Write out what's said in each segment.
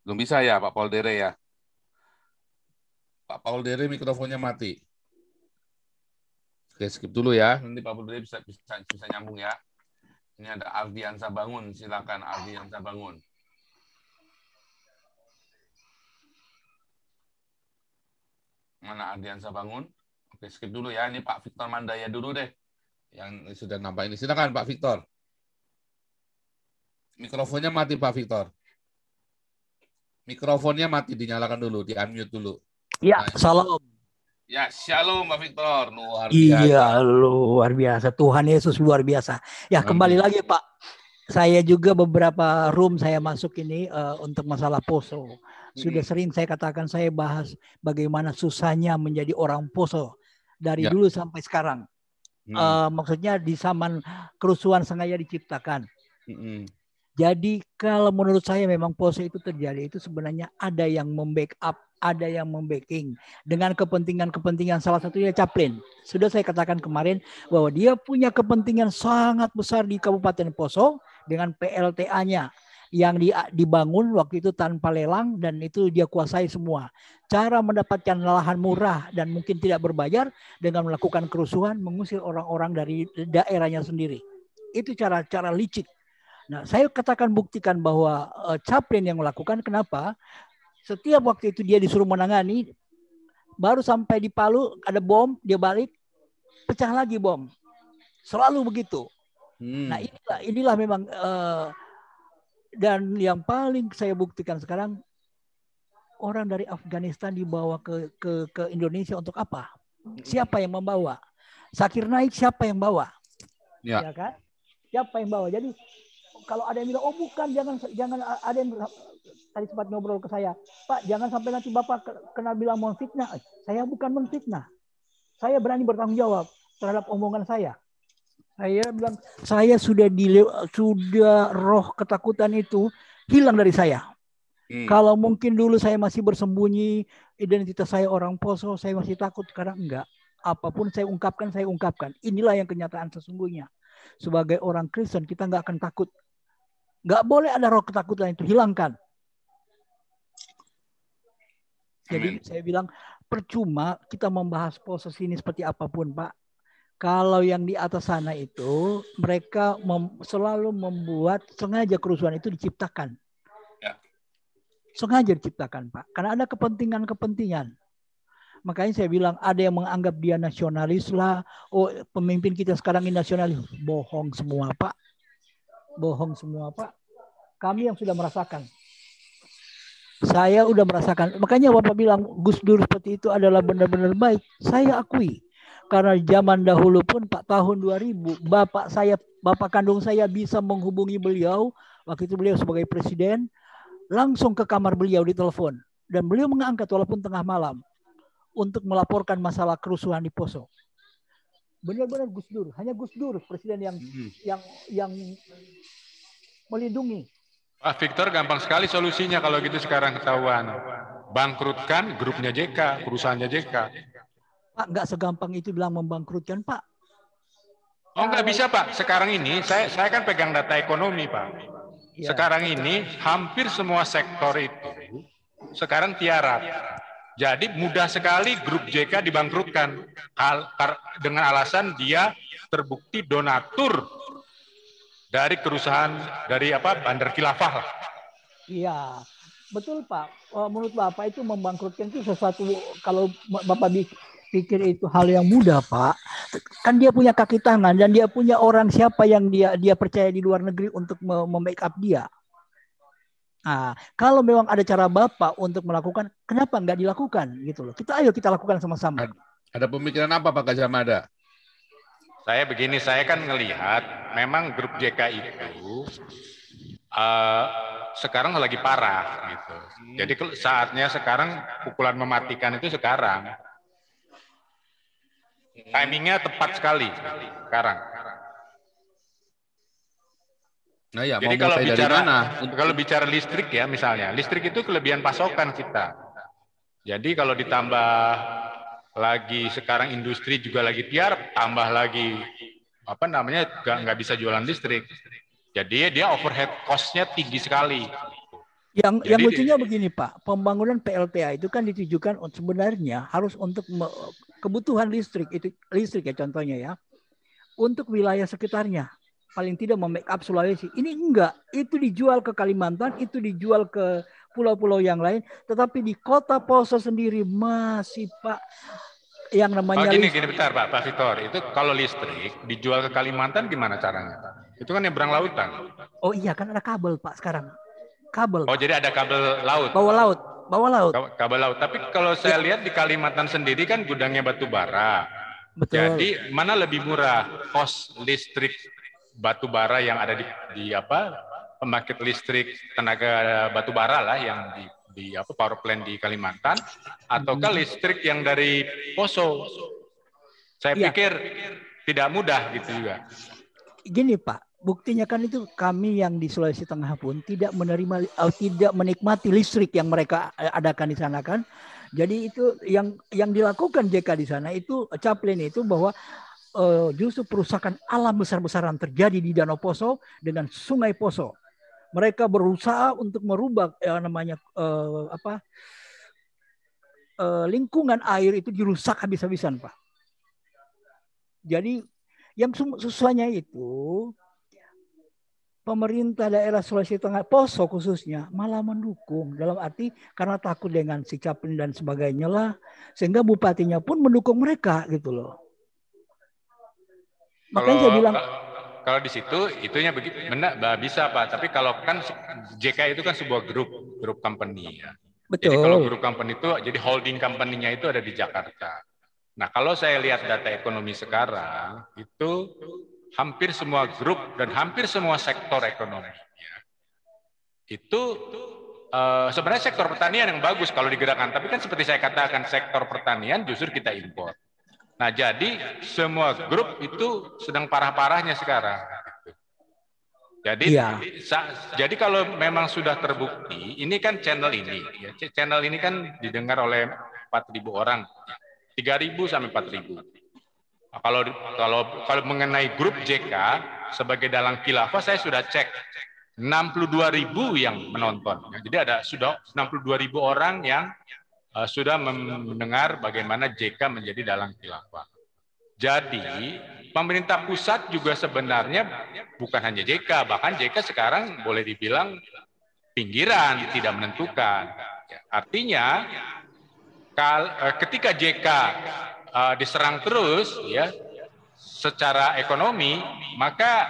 Belum bisa ya, Pak Paul Dere ya. Pak Paul Dere mikrofonnya mati. Oke, skip dulu ya. Nanti Pak Paul Dere bisa nyambung ya. Ini ada Ardiansa Bangun. Silakan Ardiansa Bangun. Mana Ardiansa Bangun? Oke, skip dulu ya. Ini Pak Victor Mandaya dulu deh. Yang sudah nampak ini. Silakan Pak Victor. Mikrofonnya mati Pak Victor. Mikrofonnya mati, dinyalakan dulu, di-unmute dulu. Ya, Nah, salam. ya, shalom Pak Victor. Luar Iya, biasa. luar biasa. Tuhan Yesus luar biasa. Ya, kembali Amin. lagi Pak. Saya juga beberapa room saya masuk ini untuk masalah poso. Sudah sering saya katakan, saya bahas bagaimana susahnya menjadi orang poso dari Ya. dulu sampai sekarang. Maksudnya di zaman kerusuhan sengaja diciptakan. Jadi kalau menurut saya memang poso itu terjadi itu sebenarnya ada yang membackup, ada yang membacking dengan kepentingan-kepentingan, salah satunya Chaplin. Sudah saya katakan kemarin bahwa dia punya kepentingan sangat besar di Kabupaten Poso dengan PLTA-nya yang dibangun waktu itu tanpa lelang dan itu dia kuasai semua. Cara mendapatkan lahan murah dan mungkin tidak berbayar dengan melakukan kerusuhan, mengusir orang-orang dari daerahnya sendiri. Itu cara licik. Nah, saya katakan buktikan bahwa Chaplin yang melakukan. Kenapa? Setiap waktu itu dia disuruh menangani, baru sampai di Palu ada bom, dia balik, pecah lagi bom. Selalu begitu. Nah, inilah memang dan yang paling saya buktikan sekarang, orang dari Afghanistan dibawa ke Indonesia untuk apa? Siapa yang membawa? Zakir Naik siapa yang bawa? Ya kan? Siapa yang bawa? Jadi kalau ada yang bilang, oh bukan, jangan ada yang tadi sempat ngobrol ke saya, Pak, jangan sampai nanti Bapak kena bilang menfitnah. Saya bukan menfitnah. Saya berani bertanggung jawab terhadap omongan saya. Saya bilang, saya sudah roh ketakutan itu hilang dari saya. Kalau mungkin dulu saya masih bersembunyi, identitas saya orang Poso, saya masih takut. Sekarang enggak. Apapun saya ungkapkan, saya ungkapkan. Inilah yang kenyataan sesungguhnya. Sebagai orang Kristen, kita enggak akan takut. Nggak boleh ada roh ketakutan itu, hilangkan. Jadi saya bilang, percuma kita membahas proses ini seperti apapun, Pak. Kalau yang di atas sana itu, mereka selalu membuat sengaja kerusuhan itu diciptakan. Ya. Sengaja diciptakan, Pak. Karena ada kepentingan-kepentingan. Makanya saya bilang, ada yang menganggap dia nasionalis lah. Oh, pemimpin kita sekarang ini nasionalis. Bohong semua, Pak. Bohong semua, Pak. Kami yang sudah merasakan. Saya udah merasakan. Makanya Bapak bilang Gus Dur seperti itu adalah benar-benar baik. Saya akui. Karena zaman dahulu pun Pak, tahun 2000, Bapak kandung saya bisa menghubungi beliau. Waktu itu beliau sebagai presiden. Langsung ke kamar beliau di telepon. Dan beliau mengangkat walaupun tengah malam. Untuk melaporkan masalah kerusuhan di Poso. Benar-benar Gus Dur. Hanya Gus Dur presiden yang melindungi. Pak Victor, gampang sekali solusinya kalau gitu sekarang ketahuan. Bangkrutkan grupnya JK, perusahaannya JK. Pak, nggak segampang itu bilang membangkrutkan, Pak. Oh, nggak bisa, Pak. Sekarang ini, saya kan pegang data ekonomi, Pak. Sekarang ini, hampir semua sektor itu sekarang tiarap. Jadi mudah sekali grup JK dibangkrutkan dengan alasan dia terbukti donatur dari kerusuhan dari Bandar Khilafah lah. Iya, betul Pak. Menurut Bapak itu membangkrutkan itu sesuatu, kalau Bapak pikir itu hal yang mudah, Pak. Kan dia punya kaki tangan dan dia punya orang siapa yang dia percaya di luar negeri untuk membackup dia. Nah, kalau memang ada cara Bapak untuk melakukan, kenapa nggak dilakukan gitu loh? Ayo kita lakukan sama-sama. Ada pemikiran apa Pak Gajamada? Saya begini, saya kan ngelihat memang grup JK itu sekarang lagi parah gitu. Jadi saatnya sekarang pukulan mematikan itu sekarang. Timingnya tepat sekali sekarang. Nah ya, jadi kalau bicara listrik ya misalnya, listrik itu kelebihan pasokan kita. Jadi kalau ditambah lagi sekarang industri juga lagi tiarap, tambah lagi nggak bisa jualan listrik. Jadi dia overhead cost-nya tinggi sekali. Yang lucunya begini Pak, pembangunan PLTA itu kan ditujukan sebenarnya harus untuk kebutuhan listrik ya contohnya ya, untuk wilayah sekitarnya, paling tidak membackup Sulawesi. Ini enggak, itu dijual ke Kalimantan, itu dijual ke pulau-pulau yang lain, tetapi di kota Poso sendiri masih Pak yang namanya gini bentar Pak Victor, itu kalau listrik dijual ke Kalimantan gimana caranya Pak? Itu kan nyebrang lautan. Oh iya kan ada kabel Pak sekarang. Kabel. Oh, jadi ada kabel laut. Bawah laut. Kabel laut. Tapi kalau saya lihat di Kalimantan sendiri kan gudangnya batu bara. Betul. Jadi mana lebih murah kos listrik batu bara yang ada di pembangkit listrik tenaga batu bara lah yang di power plant di Kalimantan, ataukah listrik yang dari Poso? Saya pikir tidak mudah gitu juga. Gini Pak. Buktinya kan itu kami yang di Sulawesi Tengah pun tidak menikmati listrik yang mereka adakan di sana kan. Jadi itu yang dilakukan JK di sana itu Chaplin itu bahwa justru perusakan alam besar-besaran terjadi di Danau Poso dengan Sungai Poso. Mereka berusaha untuk merubah lingkungan air itu dirusak habis-habisan Pak. Jadi yang susahnya itu pemerintah daerah Sulawesi Tengah, Poso khususnya, malah mendukung. Dalam arti karena takut dengan si Chaplin dan sebagainya lah. Sehingga bupatinya pun mendukung mereka gitu loh. Makanya saya bilang. Kalau di situ, itunya benar bisa Pak. Tapi kalau kan JK itu kan sebuah grup company ya. Betul. Jadi kalau grup company itu, jadi holding company-nya itu ada di Jakarta. Nah kalau saya lihat data ekonomi sekarang, itu hampir semua grup dan hampir semua sektor ekonomi itu sebenarnya sektor pertanian yang bagus kalau digerakkan, tapi kan seperti saya katakan sektor pertanian justru kita impor. Nah jadi semua grup itu sedang parah-parahnya sekarang. Jadi jadi kalau memang sudah terbukti, ini kan channel ini kan didengar oleh 4.000 orang, 3.000 sampai 4.000. Kalau mengenai grup JK sebagai dalang khilafah saya sudah cek 62.000 yang menonton. Jadi sudah 62.000 orang yang sudah mendengar bagaimana JK menjadi dalang khilafah. Jadi pemerintah pusat juga sebenarnya bukan hanya JK, bahkan JK sekarang boleh dibilang pinggiran, tidak menentukan. Artinya ketika JK diserang terus ya secara ekonomi, maka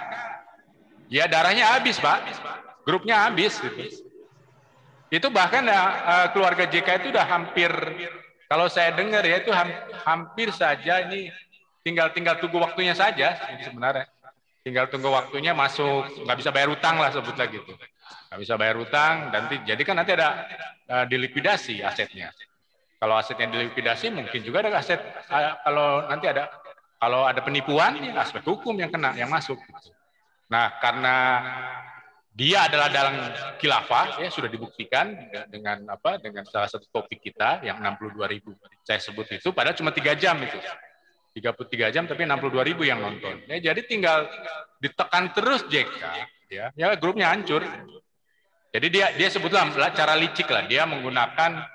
ya darahnya habis Pak, grupnya habis gitu. Itu bahkan keluarga JK itu udah hampir, kalau saya dengar ya itu hampir saja ini tinggal tunggu waktunya saja sebenarnya, tinggal tunggu waktunya masuk, nggak bisa bayar utang lah sebutlah gitu, nggak bisa bayar utang dan jadi kan nanti ada dilikuidasi asetnya. Kalau asetnya dilikuidasi mungkin juga ada aset, kalau nanti kalau ada penipuan ya aspek hukum yang kena, yang masuk. Nah karena dia adalah dalang khilafah ya sudah dibuktikan dengan salah satu topik kita yang 62.000 saya sebut itu, padahal cuma 3 jam itu, 33 jam tapi 62.000 yang nonton. Ya, jadi tinggal ditekan terus JK ya grupnya hancur. Jadi dia sebutlah cara licik lah, dia menggunakan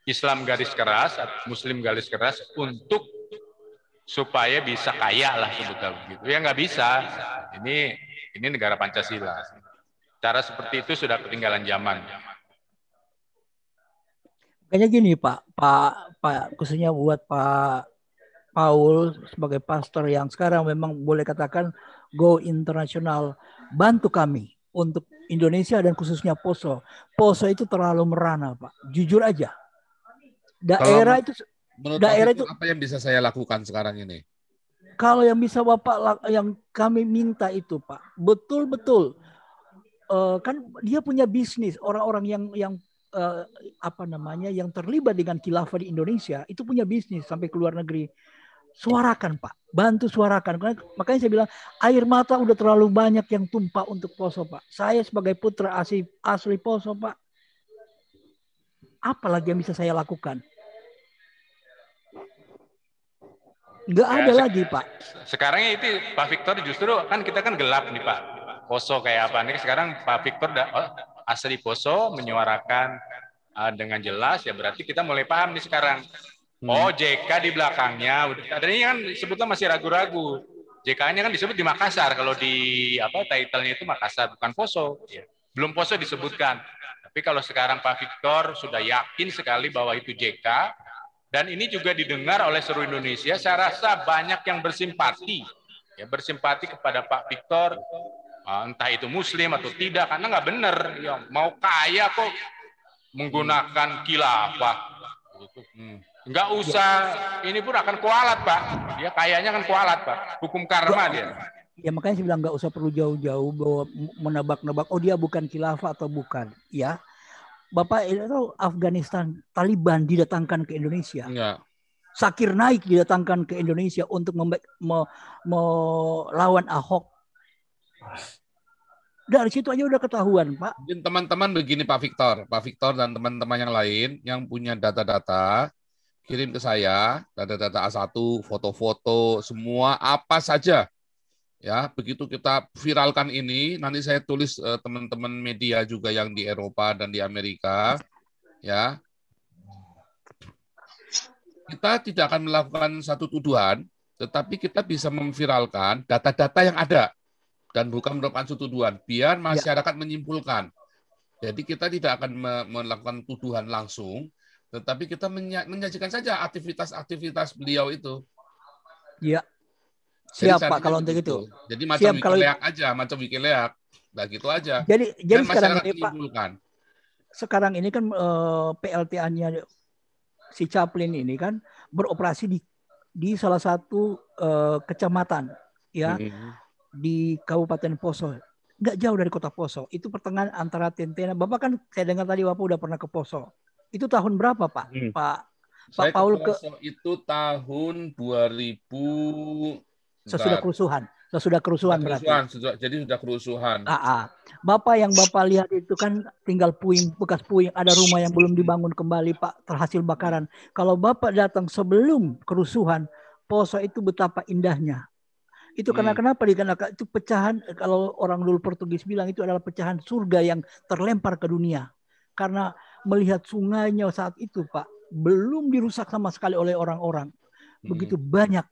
Islam garis keras, Muslim garis keras untuk supaya bisa kaya lah sebutlah begitu. Ya nggak bisa. Ini negara Pancasila. Cara seperti itu sudah ketinggalan zaman. Kayaknya gini Pak khususnya buat Pak Paul sebagai pastor yang sekarang memang boleh katakan go internasional, bantu kami untuk Indonesia dan khususnya Poso. Poso itu terlalu merana Pak. Jujur aja. Daerah itu apa yang bisa saya lakukan sekarang ini? Kalau yang bisa Bapak yang kami minta itu Pak, betul-betul kan dia punya bisnis, orang-orang yang yang terlibat dengan khilafah di Indonesia itu punya bisnis sampai ke luar negeri. Suarakan Pak, bantu suarakan. Makanya saya bilang air mata udah terlalu banyak yang tumpah untuk Poso Pak. Saya sebagai putra asli Poso Pak, apa lagi yang bisa saya lakukan? Nggak ada lagi Pak. Sekarang itu Pak Victor justru kan kita kan gelap nih Pak. Poso kayak apa nih sekarang Pak Victor Asri Poso menyuarakan dengan jelas, ya berarti kita mulai paham nih sekarang. Oh, JK di belakangnya. Tadinya kan sebetulnya masih ragu-ragu. JK-nya kan disebut di Makassar. Kalau di title-nya itu Makassar, bukan Poso. Ya. Belum Poso disebutkan. Tapi kalau sekarang Pak Victor sudah yakin sekali bahwa itu JK, dan ini juga didengar oleh seluruh Indonesia, saya rasa banyak yang bersimpati. Ya, bersimpati kepada Pak Victor, entah itu Muslim atau tidak, karena nggak benar. Ya, mau kaya kok menggunakan khilafah. Nggak usah, ini pun akan kualat, Pak. Dia kayaknya kan kualat, Pak. Hukum karma dia. Ya makanya saya bilang nggak usah perlu jauh-jauh bahwa menebak-nebak, oh dia bukan khilafah atau bukan. Ya, Bapak itu Afghanistan, Taliban didatangkan ke Indonesia. Enggak. Zakir Naik didatangkan ke Indonesia untuk melawan Ahok. Dari situ aja udah ketahuan, Pak. Mungkin teman-teman begini Pak Victor dan teman-teman yang lain yang punya data-data, kirim ke saya, data-data A1, foto-foto, semua apa saja. Ya, begitu kita viralkan ini, nanti saya tulis teman-teman media juga yang di Eropa dan di Amerika, ya. Kita tidak akan melakukan satu tuduhan, tetapi kita bisa memviralkan data-data yang ada dan bukan merupakan satu tuduhan, biar masyarakat menyimpulkan. Jadi kita tidak akan melakukan tuduhan langsung, tetapi kita menyajikan saja aktivitas-aktivitas beliau itu. Iya. Siap Pak kalau untuk itu. Jadi macam Wikileaks aja, macam Wikileaks. Nah gitu aja. Jadi sekarang ini Pak, sekarang ini kan PLTA-nya si Chaplin ini kan beroperasi di salah satu kecamatan ya di Kabupaten Poso. Nggak jauh dari kota Poso. Itu pertengahan antara Tentena. Bapak kan saya dengar tadi Bapak udah pernah ke Poso. Itu tahun berapa Pak? Pak Paul ke Poso itu tahun 2000. Sesudah kerusuhan berarti. Jadi sudah kerusuhan. Bapak yang Bapak lihat itu kan tinggal bekas puing, ada rumah yang belum dibangun kembali Pak, terhasil bakaran. Kalau Bapak datang sebelum kerusuhan, Poso itu betapa indahnya. Itu karena kenapa? Dikarenakan itu pecahan, kalau orang dulu Portugis bilang itu adalah pecahan surga yang terlempar ke dunia. Karena melihat sungainya saat itu Pak, belum dirusak sama sekali oleh orang-orang. Begitu banyak.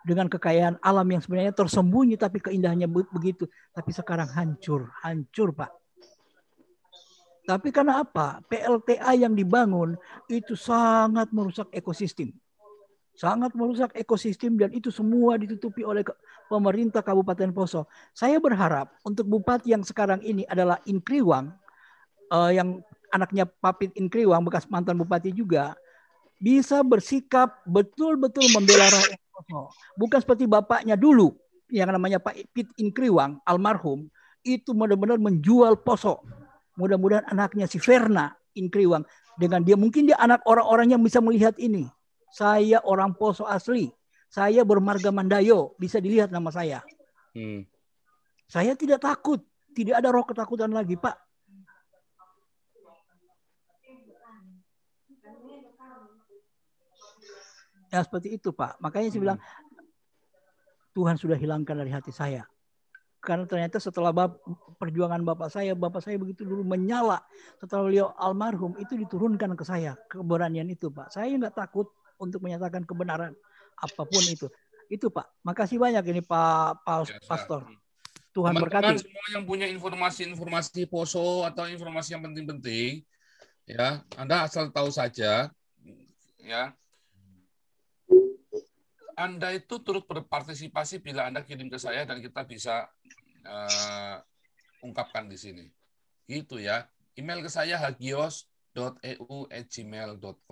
Dengan kekayaan alam yang sebenarnya tersembunyi tapi keindahannya begitu. Tapi sekarang hancur Pak. Tapi karena apa? PLTA yang dibangun itu sangat merusak ekosistem. Sangat merusak ekosistem dan itu semua ditutupi oleh pemerintah Kabupaten Poso. Saya berharap untuk bupati yang sekarang ini adalah Inkriwang, yang anaknya Papit Inkriwang, bekas mantan bupati juga, bisa bersikap betul-betul membela rakyat Poso. Bukan seperti bapaknya dulu yang namanya Pak Pit Inkriwang almarhum itu benar-benar menjual Poso. Mudah-mudahan anaknya si Verna Inkriwang dengan dia mungkin dia anak orang-orang yang bisa melihat ini. Saya orang Poso asli. Saya bermarga Mandayo, bisa dilihat nama saya. Saya tidak takut, tidak ada roh ketakutan lagi, Pak. Ya seperti itu Pak. Makanya saya bilang Tuhan sudah hilangkan dari hati saya. Karena ternyata setelah perjuangan bapak saya begitu dulu menyala. Setelah beliau almarhum itu diturunkan ke saya keberanian itu Pak. Saya nggak takut untuk menyatakan kebenaran apapun itu. Itu Pak. Makasih banyak ini Pak Pastor. Tuhan berkati. Semua yang punya informasi Poso atau informasi yang penting-penting, ya Anda asal tahu saja, ya. Anda itu turut berpartisipasi bila Anda kirim ke saya dan kita bisa ungkapkan di sini. Gitu ya. Email ke saya hagios.eu@gmail.com.